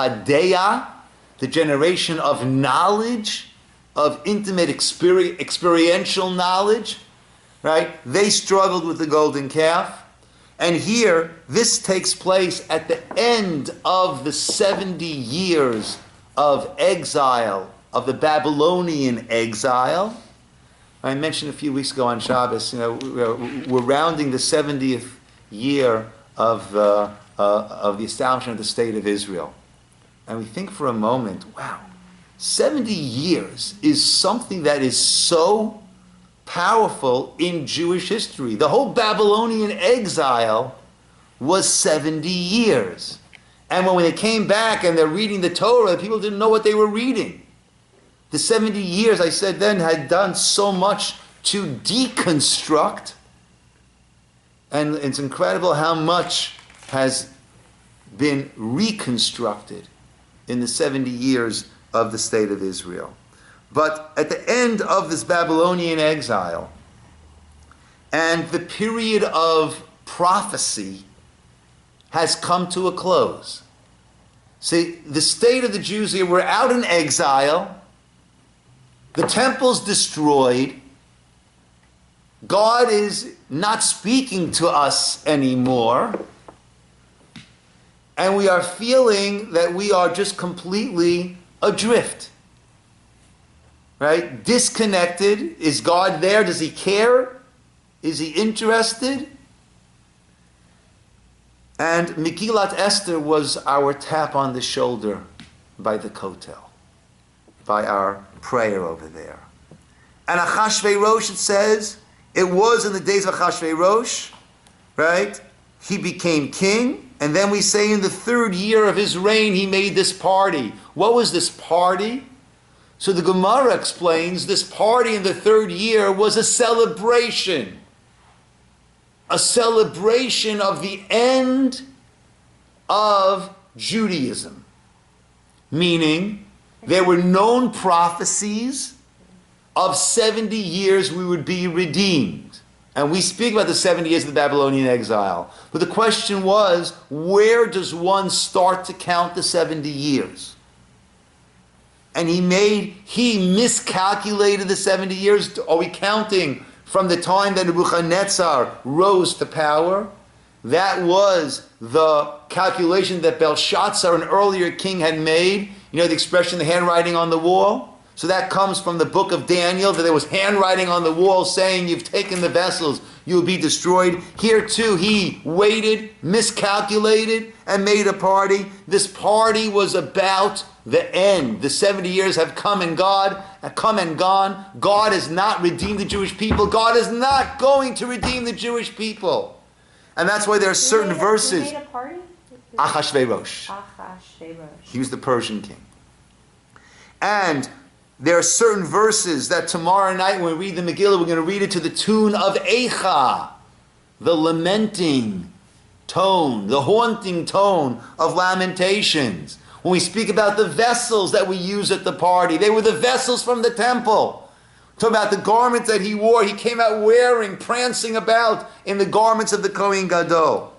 Hadeya, the generation of knowledge, of intimate experiential knowledge, right? They struggled with the golden calf. And here, this takes place at the end of the 70 years of exile, of the Babylonian exile. I mentioned a few weeks ago on Shabbos, we're rounding the 70th year of the establishment of the State of Israel. And we think for a moment, wow, 70 years is something that is so powerful in Jewish history. The whole Babylonian exile was 70 years. And when they came back and they're reading the Torah, people didn't know what they were reading. The 70 years, I said then, had done so much to deconstruct. And it's incredible how much has been reconstructed in the 70 years of the State of Israel. But at the end of this Babylonian exile, and the period of prophecy has come to a close. See, the state of the Jews here, we're out in exile, the temple's destroyed, God is not speaking to us anymore, and we are feeling that we are just completely adrift. Right? Disconnected. Is God there? Does he care? Is he interested? And Megillat Esther was our tap on the shoulder by the kotel, by our prayer over there. And Achashverosh, it says, it was in the days of Achashverosh, right? He became king, and then we say in the 3rd year of his reign, he made this party. What was this party? So the Gemara explains this party in the 3rd year was a celebration of the end of Judaism. Meaning, there were known prophecies of 70 years we would be redeemed. And we speak about the 70 years of the Babylonian exile. But the question was, where does one start to count the 70 years? And he miscalculated the 70 years. Are we counting from the time that Nebuchadnezzar rose to power? That was the calculation that Belshazzar, an earlier king, had made. You know the expression, the handwriting on the wall? So that comes from the book of Daniel, that there was handwriting on the wall saying, you've taken the vessels, you will be destroyed. Here too, he waited, miscalculated, and made a party. This party was about the end. The 70 years have come and gone. God has not redeemed the Jewish people. God is not going to redeem the Jewish people. And that's why there are certain verses. Who made a party? Achashverosh. He was the Persian king. And there are certain verses that tomorrow night when we read the Megillah, we're going to read it to the tune of Eicha, the lamenting tone, the haunting tone of Lamentations. When we speak about the vessels that we use at the party, they were the vessels from the temple. Talk about the garments that he wore. He came out wearing, prancing about in the garments of the Kohen Gadol.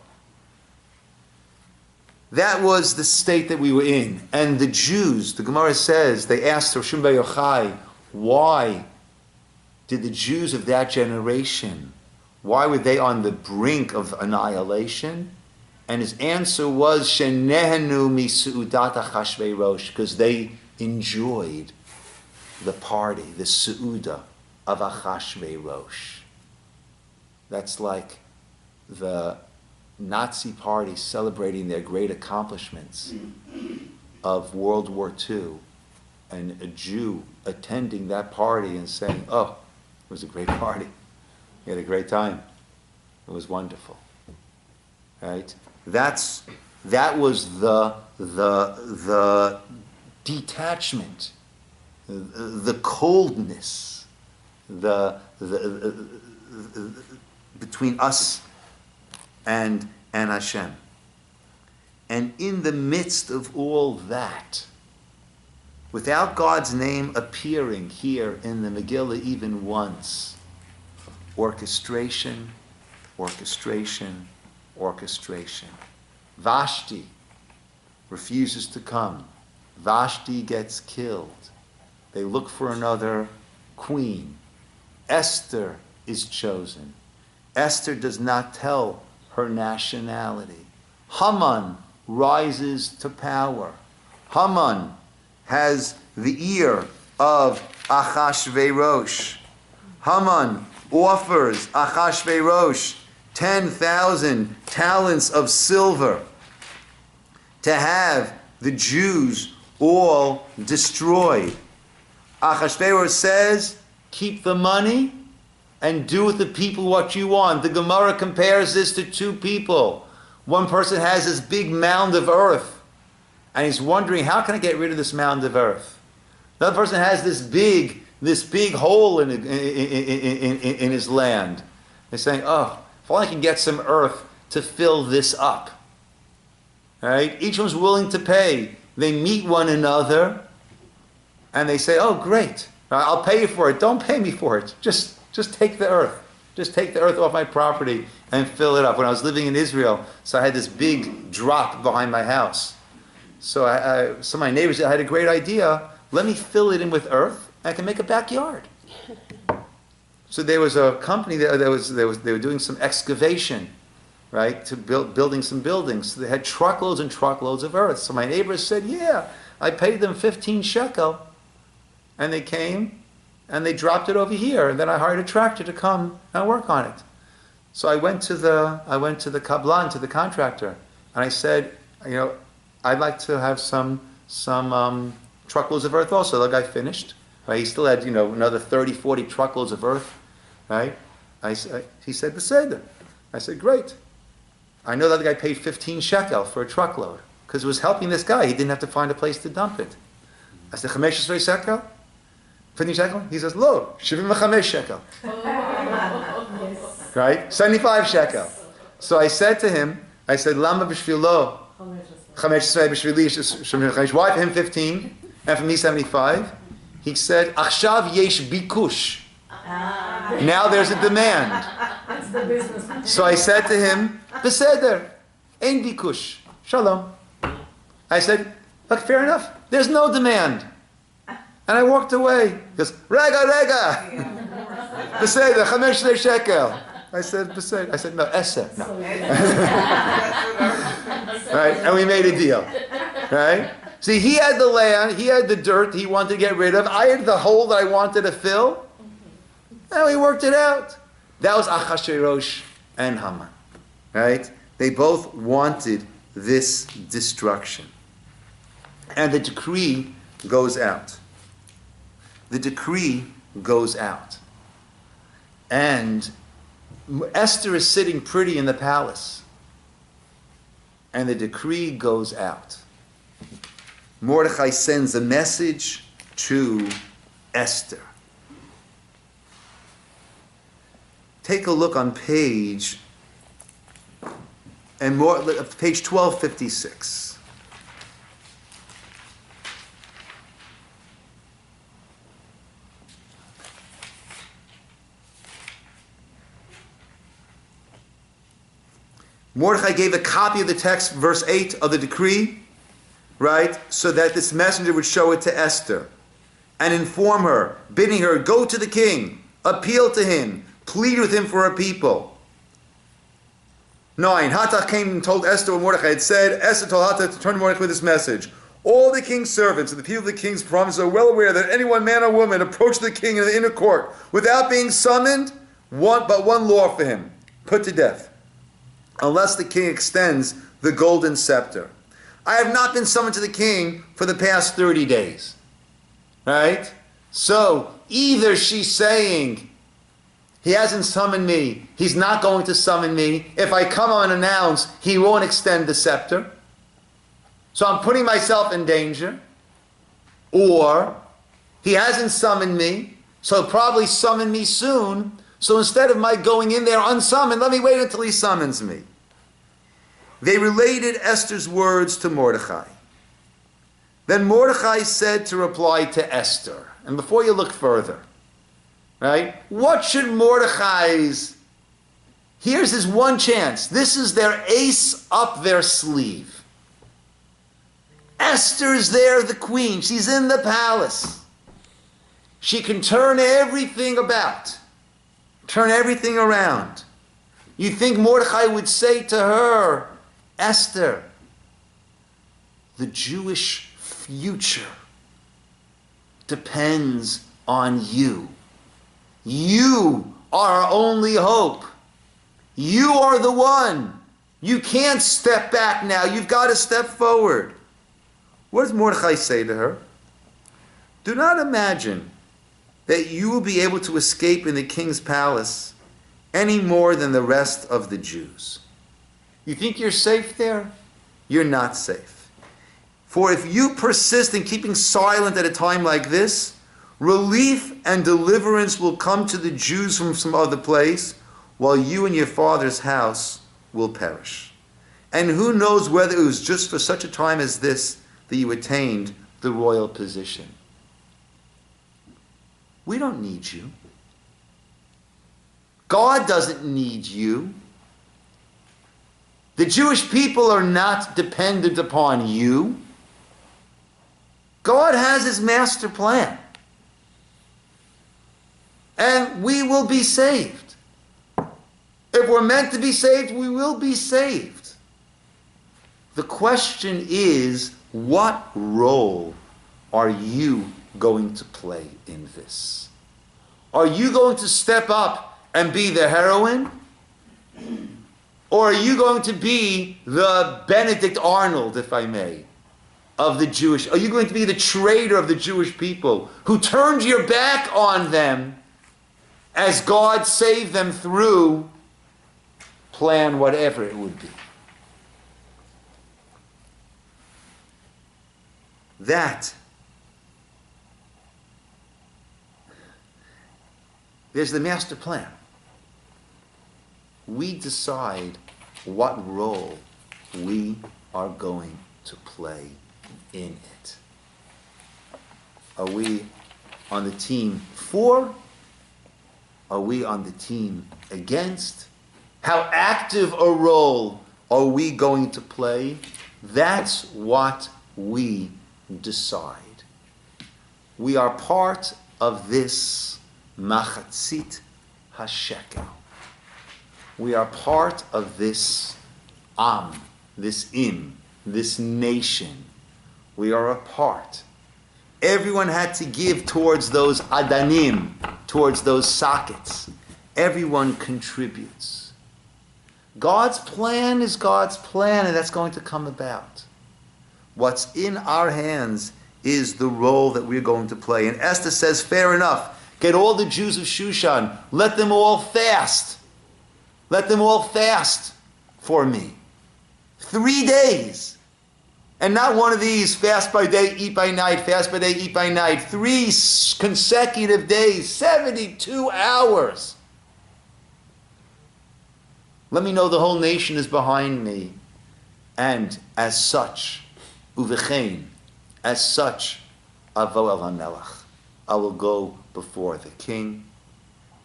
That was the state that we were in. And the Jews, the Gemara says, they asked Rosh Bar Yochai, why did the Jews of that generation, why were they on the brink of annihilation? And his answer was, Shenehenu misu'udat Achashverosh, because they enjoyed the party, the su'uda of Achashverosh. That's like the Nazi party celebrating their great accomplishments of World War II, and a Jew attending that party and saying, oh, it was a great party. We had a great time. It was wonderful. Right? That was the detachment, the coldness, between us and Hashem. And in the midst of all that, without God's name appearing here in the Megillah even once, orchestration, orchestration, orchestration. Vashti, refuses to come. Vashti gets killed. They look for another queen. Esther is chosen. Esther does not tell her nationality. Haman rises to power. Haman has the ear of Achashverosh. Haman offers Achashverosh 10,000 talents of silver to have the Jews all destroyed. Achashverosh says, keep the money and do with the people what you want. The Gemara compares this to two people. One person has this big mound of earth, and he's wondering, how can I get rid of this mound of earth? Another person has this big hole in his land. They're saying, oh, if only I can get some earth to fill this up. Right? Each one's willing to pay. They meet one another, and they say, oh, great. I'll pay you for it. Don't pay me for it. Just take the earth. Just take the earth off my property and fill it up. When I was living in Israel, so I had this big drop behind my house. So some of my neighbors had a great idea. Let me fill it in with earth, and I can make a backyard. So there was a company they were doing some excavation, right, to building some buildings. So they had truckloads and truckloads of earth. So my neighbors said, yeah, I paid them 15 shekel. And they came, and they dropped it over here. And then I hired a tractor to come and work on it. So I went to the kablan, to the contractor, and I said, I'd like to have some truckloads of earth also. The guy finished. Right? He still had, another 30, 40 truckloads of earth. Right? He said, Beseder. I said, great. I know that the guy paid 15 shekel for a truckload because it was helping this guy. He didn't have to find a place to dump it. I said, 15 shekel? 15 shekel? He says, lo, 75 shekel. Right? 75 shekel. So I said to him, lama b'shvilo, 15 b'shvili, why for him 15 and for me 75? He said, achshav yesh bikush. Now there's a demand. So I said to him, beseder, ein bikush, shalom. I said, look, fair enough. There's no demand. And I walked away. He goes, rega. Beseder, 15 shekel. I said, beseder. I said, no, Esther. No. Right? And we made a deal. Right? See, he had the land, he had the dirt he wanted to get rid of. I had the hole that I wanted to fill. And we worked it out. That was Achashverosh and Haman. Right? They both wanted this destruction. And the decree goes out. The decree goes out. And Esther is sitting pretty in the palace. And the decree goes out. Mordechai sends a message to Esther. Take a look on page 1256. Mordechai gave a copy of the text, verse 8 of the decree, right, so that this messenger would show it to Esther and inform her, bidding her, go to the king, appeal to him, plead with him for her people. 9. Hathach came and told Esther what Mordechai had said. Esther told Hathach to turn to Mordechai with this message. All the king's servants and the people of the king's province are well aware that anyone, man or woman, approach the king in the inner court without being summoned, but one law for him, put to death, unless the king extends the golden scepter. I have not been summoned to the king for the past 30 days. Right? So, either she's saying, he hasn't summoned me, he's not going to summon me. If I come unannounced, he won't extend the scepter. So I'm putting myself in danger. Or, he hasn't summoned me, so he'll probably summon me soon. So instead of my going in there unsummoned, let me wait until he summons me. They related Esther's words to Mordechai. Then Mordechai said to reply to Esther, and before you look further, right, what should Mordechai's, here's his one chance. This is their ace up their sleeve. Esther's there, the queen. She's in the palace. She can turn everything about, turn everything around. You think Mordechai would say to her, Esther, the Jewish future depends on you. You are our only hope. You are the one. You can't step back now. You've got to step forward. What does Mordechai say to her? Do not imagine that you will be able to escape in the king's palace any more than the rest of the Jews. You think you're safe there? You're not safe. For if you persist in keeping silent at a time like this, relief and deliverance will come to the Jews from some other place, while you and your father's house will perish. And who knows whether it was just for such a time as this that you attained the royal position. We don't need you. God doesn't need you. The Jewish people are not dependent upon you. God has his master plan. And we will be saved. If we're meant to be saved, we will be saved. The question is, what role are you going to play in this? Are you going to step up and be the heroine? Or are you going to be the Benedict Arnold, if I may, of the Jewish? Are you going to be the traitor of the Jewish people who turned your back on them as God saved them through plan whatever it would be? There's the master plan. We decide what role we are going to play in it. Are we on the team for? Are we on the team against? How active a role are we going to play? That's what we decide. We are part of this machatzit hashekel. We are part of this this nation. We are a part. Everyone had to give towards those adanim, towards those sockets. Everyone contributes. God's plan is God's plan, and that's going to come about. What's in our hands is the role that we're going to play. And Esther says, fair enough. Get all the Jews of Shushan. Let them all fast. Let them all fast for me. 3 days. And not one of these, fast by day, eat by night, fast by day, eat by night. 3 consecutive days, 72 hours. Let me know the whole nation is behind me. And as such, uvechein, as such, avo el hamelech, I will go before the king.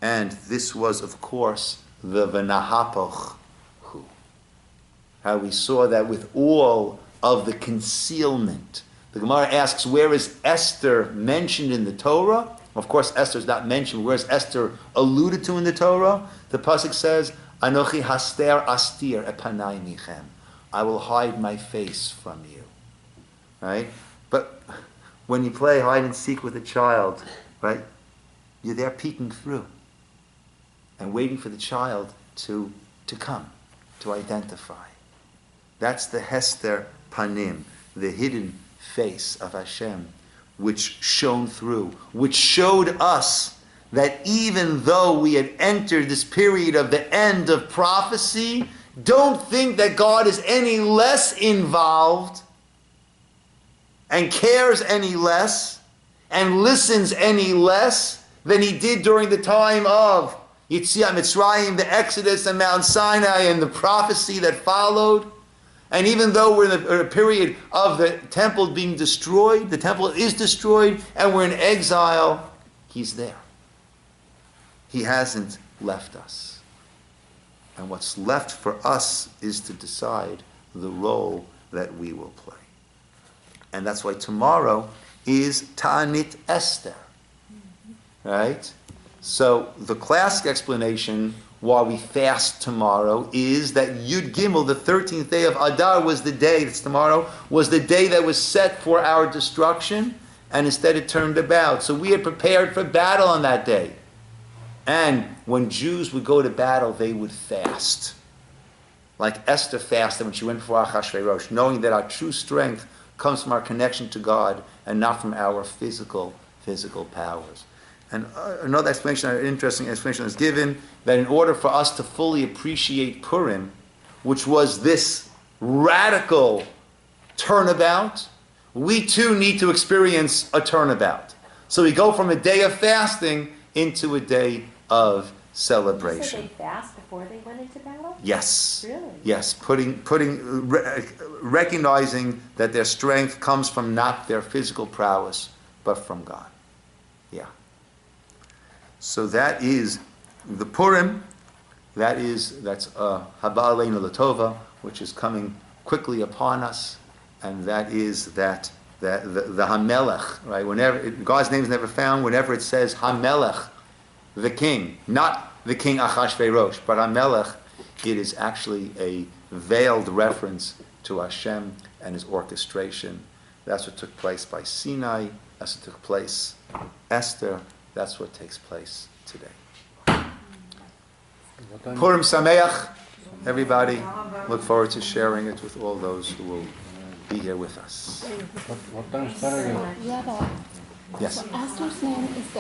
And this was, of course, the v'nahapoch hu. How we saw that with all of the concealment. The Gemara asks, where is Esther mentioned in the Torah? Of course, Esther is not mentioned. Where is Esther alluded to in the Torah? The pasuk says, Anochi haster astir epanai michem. I will hide my face from you. Right? But when you play hide and seek with a child, right, you're there peeking through and waiting for the child to come, to identify. That's the Hester Panim, the hidden face of Hashem, which shone through, which showed us that even though we had entered this period of the end of prophecy, don't think that God is any less involved and cares any less and listens any less than he did during the time of Yetziat Mitzrayim, the Exodus, and Mount Sinai, and the prophecy that followed. And even though we're in a period of the temple being destroyed, the temple is destroyed, and we're in exile, he's there. He hasn't left us. And what's left for us is to decide the role that we will play. And that's why tomorrow is Ta'anit Esther. Right? So the classic explanation why we fast tomorrow is that Yud Gimel, the 13th day of Adar, was the day, that's tomorrow, was the day that was set for our destruction, and instead it turned about. So we had prepared for battle on that day. And when Jews would go to battle, they would fast. Like Esther fasted when she went before Achashverosh, knowing that our true strength comes from our connection to God and not from our physical powers. And another explanation, an interesting explanation is given, that in order for us to fully appreciate Purim, which was this radical turnabout, we too need to experience a turnabout. So we go from a day of fasting into a day of celebration. Did they fast before they went into battle? Yes. Really? Yes, recognizing that their strength comes from not their physical prowess, but from God. Yeah. So that is the Purim. That's Haba Aleinu Latova, which is coming quickly upon us, and that is that the Hamelech, right? Whenever God's name is never found, whenever it says Hamelech, the king, not the king Achashverosh, but Hamelech, it is actually a veiled reference to Hashem and his orchestration. That's what took place by Sinai. That's what took place Esther. That's what takes place today. Purim Sameach, everybody. Look forward to sharing it with all those who will be here with us. What time is Saturday? Rabbi, Yes. so Esther's name is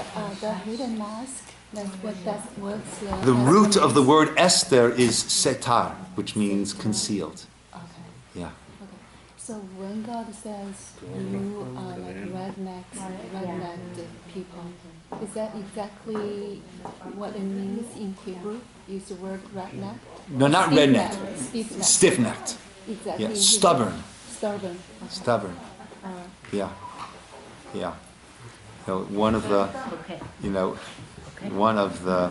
the hidden mask. The root of the word Esther is setar, which means concealed. Okay. Yeah. Okay. So when God says you are like redneck people, is that exactly what it means in Hebrew? Use the word redneck? No, not redneck. Stiff-necked. Stiff-necked. Exactly. Yeah. Stubborn. Stubborn. Okay. Stubborn. Alright. Yeah. Yeah. One of the, one of the,